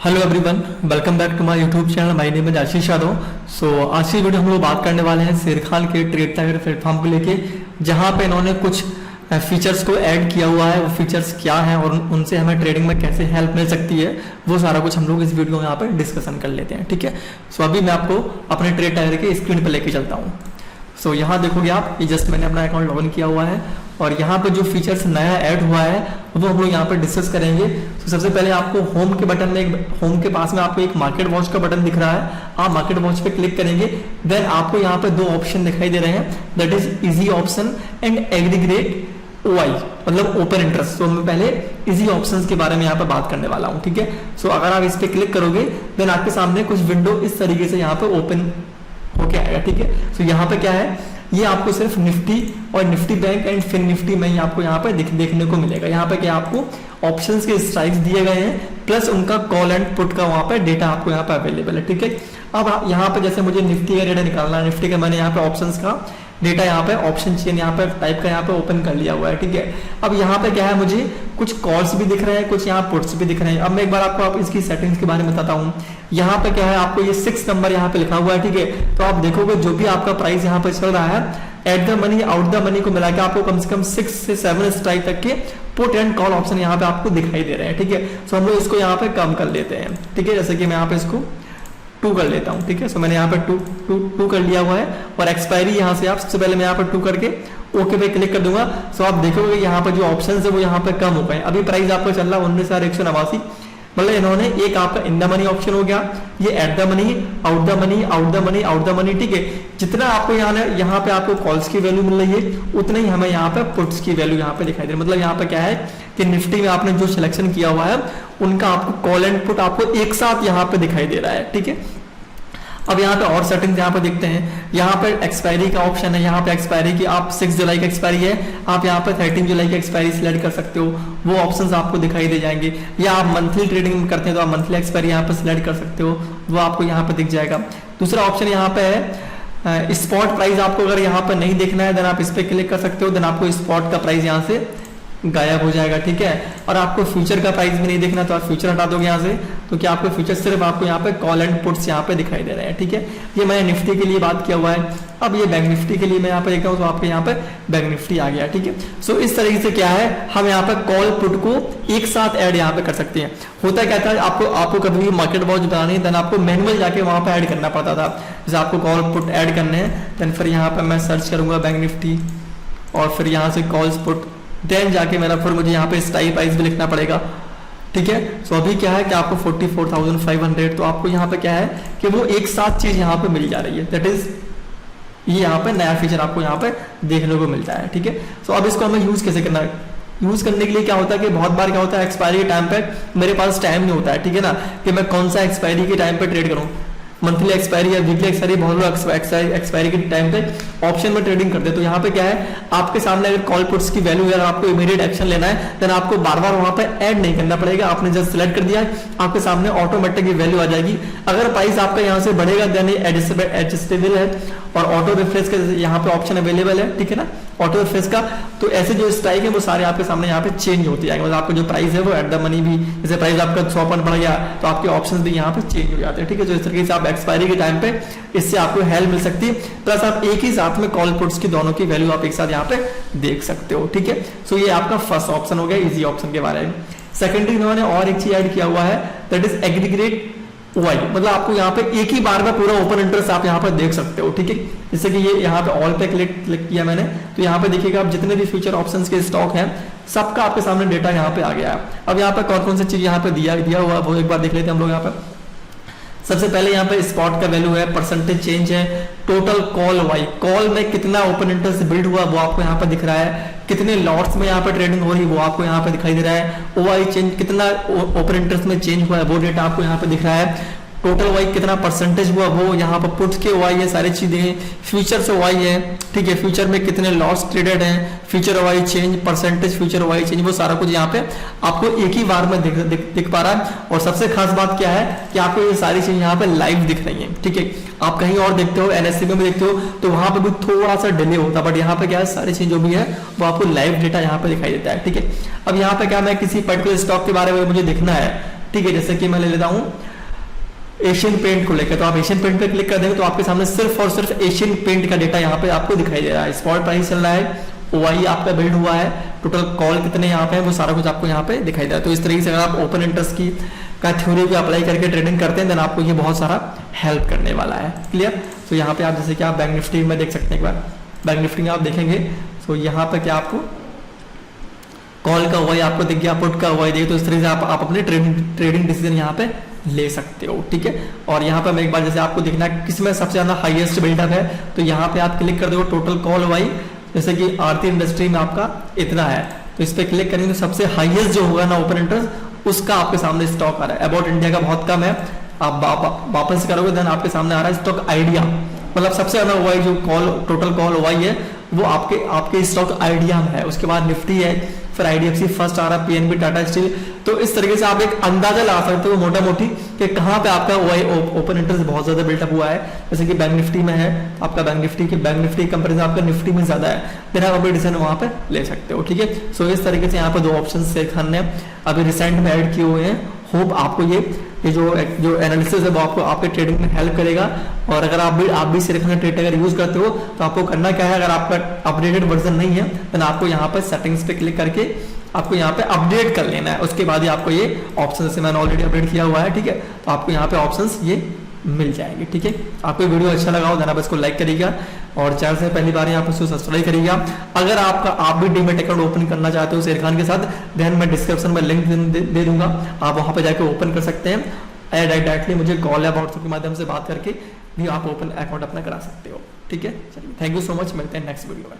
Hello everyone, welcome back to my YouTube channel. My name is Ashish Yadav. So आज की video हम लोग बात करने वाले हैं शेरखान के ट्रेड टाइगर प्लेटफॉर्म को लेके, जहां पे इन्होंने कुछ फीचर्स को ऐड किया हुआ है। वो फीचर्स क्या हैं और उनसे हमें ट्रेडिंग में कैसे हेल्प मिल सकती है, वो सारा कुछ हम लोग इस वीडियो में यहाँ पे डिस्कशन कर लेते हैं। ठीक है, सो अभी मैं आपको अपने ट्रेड टाइगर के स्क्रीन पर लेके चलता हूँ। सो यहाँ देखोगे आप, ये जस्ट मैंने अपना अकाउंट लॉगिन किया हुआ है और यहाँ पे जो फीचर्स नया ऐड हुआ है वो हम लोग यहाँ पे डिस्कस करेंगे। तो सबसे पहले आपको होम के बटन में, होम के पास में आपको एक मार्केट वॉच का बटन दिख रहा है। आप मार्केट वॉच पे क्लिक करेंगे, देन आपको यहाँ पे दो ऑप्शन दिखाई दे रहे हैं, that is easy option and aggregate OI, मतलब ओपन इंटरेस्ट। तो मैं पहले इजी ऑप्शंस के बारे में यहाँ पे बात करने वाला हूँ। ठीक है, सो अगर आप इस पे क्लिक करोगे देन आपके सामने कुछ विंडो इस तरीके से यहाँ पे ओपन होके आएगा। ठीक है, सो यहाँ पे क्या है, ये आपको सिर्फ निफ्टी और Nifty bank and fin Nifty में ही आपको यहाँ पे देखने को मिलेगा। यहाँ पे क्या आपको ऑप्शंस के स्ट्राइक्स दिए गए हैं, प्लस उनका कॉल एंड पुट का वहाँ पे डेटा आपको यहाँ पे अवेलेबल है। ठीक है, अब यहाँ पे जैसे मुझे निफ्टी का डेटा निकालना है, निफ्टी का मैंने यहाँ पे ऑप्शंस का डेटा यहाँ पे ऑप्शन चेन यहाँ पे टाइप का यहाँ पे ओपन कर लिया हुआ है। ठीक है, अब यहाँ पे क्या है, मुझे कुछ कॉल्स भी दिख रहे हैं, कुछ यहाँ पुट्स भी दिख रहे हैं। अब मैं एक बार आपको इसकी सेटिंग्स के बारे में बताता हूँ। यहाँ पे क्या है, आपको ये 6 नंबर यहाँ पे लिखा हुआ है। ठीक है, तो आप देखोगे जो भी आपका प्राइस यहाँ पे चल रहा है, at the money out the money को मिला के आपको कम से कम 6 से 7 स्ट्राइक तक के पुट एंड कॉल ऑप्शन यहाँ पे आपको दिखाई दे रहे हैं। ठीक है, सो हम लोग इसको यहाँ पे कम कर लेते हैं। ठीक है, जैसे कि मैं यहाँ पे इसको 2 कर लेता हूँ। ठीक है, सो मैंने यहाँ पे 2 कर लिया हुआ है और एक्सपायरी यहाँ से आप सबसे पहले मैं यहाँ पे 2 करके ओके पे क्लिक कर दूंगा। सो आप देखोगे यहाँ पे जो ऑप्शन है वो यहाँ पे कम हो गए। अभी प्राइस आपका चल रहा है 19,189, मतलब इन्होंने एक आपका इन द मनी ऑप्शन हो गया, ये at the money, out the money, out the money, out the money. ठीक है, जितना आपको यहाँ पे आपको कॉल्स की वैल्यू मिल रही है, उतना ही हमें यहाँ पे पुट्स की वैल्यू यहाँ पे दिखाई दे रही है। मतलब यहाँ पे क्या है कि निफ्टी में आपने जो सिलेक्शन किया हुआ है उनका आपको कॉल एंड पुट आपको एक साथ यहाँ पे दिखाई दे रहा है। ठीक है, अब यहाँ पे और सेटिंग्स यहाँ पे देखते हैं। यहाँ पे एक्सपायरी का ऑप्शन है, यहाँ पे एक्सपायरी की आप 6 जुलाई की एक्सपायरी है, आप यहाँ पे 13 जुलाई की एक्सपायरी सिलेक्ट कर सकते हो, वो ऑप्शंस आपको दिखाई दे जाएंगे। या आप मंथली ट्रेडिंग करते हैं तो आप मंथली एक्सपायरी यहाँ पे सिलेक्ट कर सकते हो, वो आपको यहाँ पे दिख जाएगा। दूसरा ऑप्शन यहाँ पे है स्पॉट प्राइस। आपको अगर यहाँ पे नहीं देखना है देन आप इस पे क्लिक कर सकते हो, देन आपको स्पॉट का प्राइस यहाँ से गायब हो जाएगा। ठीक है, और आपको फ्यूचर का प्राइस भी नहीं देखना तो आप फ्यूचर हटा दोगे यहाँ से, तो क्या आपको फ्यूचर सिर्फ आपको यहाँ पे कॉल एंड पुट्स यहाँ पे दिखाई दे रहे हैं। ठीक है, ये मैंने निफ्टी के लिए बात किया हुआ है। अब ये बैंक निफ्टी के लिए मैं यहाँ पे देखता हूँ तो आपके यहाँ पे बैंक निफ्टी आ गया। ठीक है, सो इस तरीके से क्या है, हम यहाँ पे कॉल पुट को एक साथ ऐड यहाँ पे कर सकते हैं। होता क्या था, आपको कभी मार्केट वॉच बनानी है देन आपको मैनुअल जाके वहाँ पे ऐड करना पड़ता था। जैसे आपको कॉल पुट ऐड करने हैं देन फिर यहाँ पे मैं सर्च करूंगा बैंक निफ्टी और फिर यहाँ से कॉल्स पुट, देन जाके मेरा फिर मुझे यहाँ पे स्ट्राइक प्राइस भी लिखना पड़ेगा। ठीक है, सो अभी क्या है कि आपको 44,500, तो आपको यहाँ पे क्या है कि वो एक साथ चीज यहाँ पे मिल जा रही है। दैट इज ये यहाँ पे नया फीचर आपको यहाँ पे देखने को मिलता है। ठीक है, सो अब इसको हमें यूज कैसे करना है। यूज करने के लिए क्या होता है कि बहुत बार क्या होता है, एक्सपायरी के टाइम पे मेरे पास टाइम नहीं होता है। ठीक है ना, कि मैं कौन सा एक्सपायरी के टाइम पे ट्रेड करूँ, मंथली एक्सपायरी या वीकली एक्सपायरी, बहुत लोग एक्सपायरी के टाइम पे ऑप्शन में ट्रेडिंग करते हैं। तो यहाँ पे क्या है, आपके सामने अगर कॉल पुट्स की वैल्यू है, आपको इमीडिएट एक्शन लेना है देन आपको बार बार वहां पे ऐड नहीं करना पड़ेगा। आपने जस्ट सिलेक्ट कर दिया, आपके सामने ऑटोमेटिक ये वैल्यू आ जाएगी। अगर प्राइस आपका यहाँ से बढ़ेगा देन एडजस्टेबल है और ऑटो रिफ्रेश का यहाँ पे ऑप्शन अवेलेबल है। ठीक है ना, ऑटो रिफ्रेश का, तो ऐसे जो स्ट्राइक है वो सारे आपके सामने यहाँ पे चेंज होते जाएंगे। मतलब आपका जो प्राइस है वो एट द मनी भी, जैसे प्राइस आपका 100 पॉइंट बढ़ गया तो आपके ऑप्शन भी यहाँ पे चेंज हो जाते हैं। ठीक है, तो इस तरीके से आप एक्सपायरी के टाइम पे इससे आपको हेल्प मिल सकती है, प्लस आप एक ही साथ में कॉल पुट्स की दोनों की वैल्यू आप एक साथ यहाँ पे देख सकते हो। ठीक है, सो ये आपका फर्स्ट ऑप्शन हो गया इजी ऑप्शन के बारे में। सेकेंडरी इन्होंने और एक चीज ऐड किया हुआ है, दैट इज एग्रीगेट ओआई, मतलब आपको यहाँ पे एक ही बार में पूरा ओपन इंटरेस्ट आप यहाँ पे देख सकते हो। ठीक है, जैसे कि ये यहाँ पे ऑल पे क्लिक किया मैंने, तो यहाँ पे देखिएगा आप जितने भी फ्यूचर ऑप्शंस के स्टॉक हैं सबका आपके सामने डेटा यहाँ पे आ गया है। अब यहाँ पे कौन कौन सी चीज यहाँ पे दिया हुआ वो एक बार देख लेते हैं हम लोग। यहाँ पे सबसे पहले यहाँ पे स्पॉट का वैल्यू है, परसेंटेज चेंज है, टोटल कॉल वाई, कॉल में कितना ओपन इंटरेस्ट बिल्ड हुआ वो आपको यहाँ पे दिख रहा है, कितने लॉट्स में यहाँ पे ट्रेडिंग हो रही है वो आपको यहाँ पे दिखाई दे रहा है, ओआई चेंज कितना ओपन इंटरेस्ट में चेंज हुआ है वो डेटा आपको यहाँ पे दिख रहा है, टोटल वाई कितना परसेंटेज हुआ वो यहाँ पर पुट्स के वाई है, सारी चीजें, फ्यूचर से वाई है। ठीक है, फ्यूचर में कितने लॉस ट्रेडेड हैं, future wise change, percentage future wise change, वो सारा कुछ यहाँ पे आपको एक ही बार में दिख पा रहा है। और सबसे खास बात क्या है कि आपको ये सारी चीजें यहाँ पे लाइव दिख रही है। ठीक है, आप कहीं और देखते हो, एनएससी में भी देखते हो तो वहां पे भी थोड़ा सा डिले होता है, बट यहाँ पे क्या है सारी चीज जो भी है वो आपको लाइव डेटा यहाँ पे दिखाई देता है। ठीक है, अब यहाँ पे क्या, मैं किसी पर्टिकुलर स्टॉक के बारे में मुझे देखना है ठीक है। जैसे कि मैं ले लेता हूँ एशियन पेंट को लेकर, तो आप एशियन पेंट पे क्लिक कर देंगे तो आपके सामने सिर्फ और सिर्फ एशियन पेंट का डेटा यहाँ पे आपको दिखाई दे रहा है। स्पॉट प्राइस चल रहा है, ओआई आपका बिल्ड हुआ है, टोटल कॉल कितने यहाँ पे है, वो सारा कुछ आपको यहाँ पे दिखाई दे रहा है। तो इस तरीके से अगर आप ओपन इंटरेस्ट की का थ्योरी को अप्लाई करके ट्रेडिंग करते हैं देन आपको ये बहुत सारा हेल्प करने वाला है। क्लियर। तो यहाँ पे आप जैसे कि आप बैंक निफ्टी में देख सकते हैं, एक बार बैंक निफ्टी में आप देखेंगे तो यहाँ पे क्या आपको कॉल का ओआई आपको दिख गया, पुट का ओआई दिखे, तो इस तरह से आप अपने ट्रेडिंग डिसीजन यहाँ पे ले सकते हो। ठीक है। और यहाँ पे मैं एक बार जैसे आपको देखना है किसमें सबसे ज्यादा हाईएस्ट बिल्डअप है, तो यहाँ पे आप क्लिक कर दो टोटल कॉल ओआई, जैसे कि आरती इंडस्ट्री में आपका इतना है, तो इस पे क्लिक करेंगे तो सबसे हाईएस्ट जो होगा ना ओपन इंटरेस्ट उसका आपके सामने स्टॉक आ रहा है। अबाउट इंडिया का बहुत कम है, आप वापस करोगे देन आपके सामने आ रहा है स्टॉक आइडिया, मतलब सबसे ज्यादा ओआई जो कॉल टोटल कॉल ओआई है वो आपके स्टॉक आइडिया में है। उसके बाद निफ्टी है, फिर आईडीएफसी फर्स्ट आ रहा है, पीएनबी, टाटा स्टील। तो इस तरीके से आप एक अंदाजा लगा सकते हो मोटा मोटी कि कहाँ पे आपका ओआई ओपन इंटरेस्ट बहुत ज्यादा बिल्डअप हुआ है। जैसे कि बैंक निफ्टी में है आपका, बैंक निफ्टी कंपेरिजन आपका निफ्टी में ज्यादा है, फिर आप अपनी डिसीजन वहां पे ले सकते हो। ठीक है। सो इस तरीके से यहाँ पे दो ऑप्शन शेर खान ने अभी रिसेंट में ऐड किए हुए हैं। होप आपको ये जो एनालिसिस है वो आपको आपके ट्रेडिंग में हेल्प करेगा। और अगर आप भी शेर खान ट्रेड अगर यूज करते हो तो आपको करना क्या है, अगर आपका अपडेटेड वर्जन नहीं है तो आपको यहाँ पे सेटिंग्स पे क्लिक करके आपको यहाँ पे अपडेट कर लेना है। उसके बाद ही आपको ये ऑप्शन, जैसे मैंने ऑलरेडी अपडेट किया हुआ है, ठीक है, तो आपको यहाँ पे ऑप्शंस ये मिल जाएंगे। ठीक है। आपको वीडियो अच्छा लगा हो देन आप इसको लाइक करिएगा और चैनल से पहली बार यहाँ पर इसको सब्सक्राइब करिएगा। अगर आप भी डीमैट अकाउंट ओपन करना चाहते हो शेर खान के साथ देन मैं डिस्क्रिप्शन में लिंक दे दूंगा, आप वहां पे जाके ओपन कर सकते हैं। डायरेक्टली मुझे कॉल या व्हाट्सएप के माध्यम से बात करके भी आप ओपन अकाउंट अपना करा सकते हो। ठीक है। चलिए, थैंक यू सो मच, मिलते हैं नेक्स्ट वीडियो में।